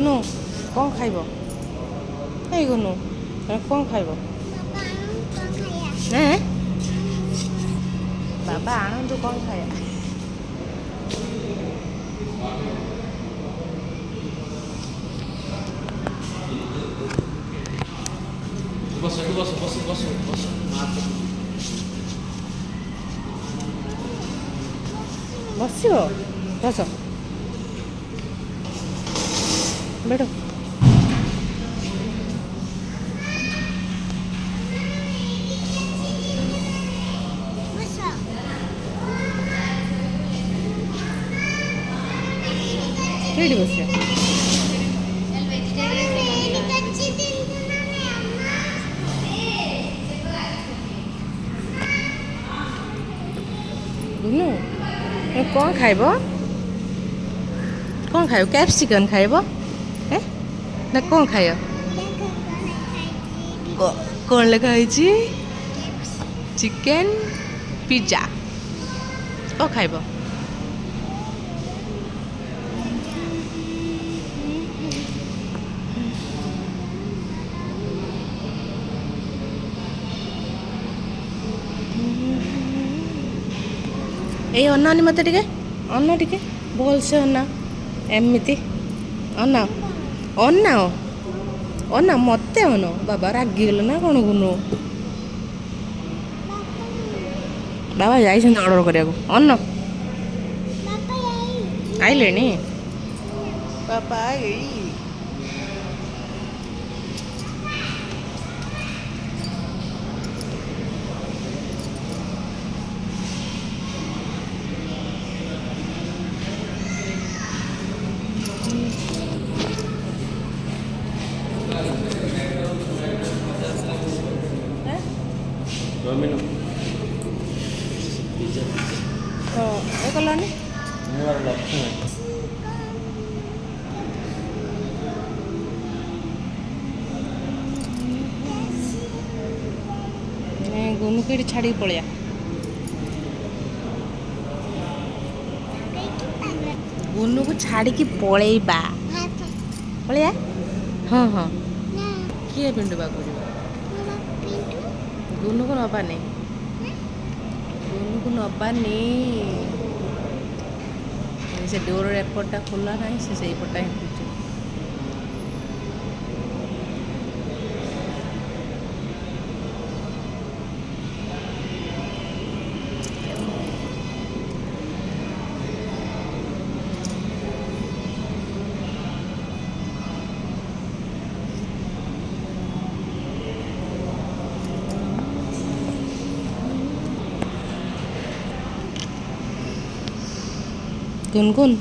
गुनू कौन खाइब ए गुनू कौन खाइब हैं बाबा आणतु कौन खाया बस बस बस बस बस बसिब बस बैठो केड़ी बस गुनू कौन खाइब कौन खाइब कैप्सिकम खाइब ए ना कौन खाइब कौन लिखा चिकेन पिज्जा कौन खाइब ए अनानी मत टिके अना टिके भल से अना एमती अना अना अना मत अन बाबा रागिगल ना कौन गुनु बाबा जाइछन ऑर्डर करिया अन्न आइले पापा डोमिनो पिज्जा तो ये कलानी मोर लक्ष्य गुनू के छाड़ी पलिया गुनू को छाड़ी की पलैबा पलिया हाँ हाँ किए पिंडुबा कर गुनू को नबानी गुनू को नबानी से डोर एपटा खोला ना से पटा ही गुनगुन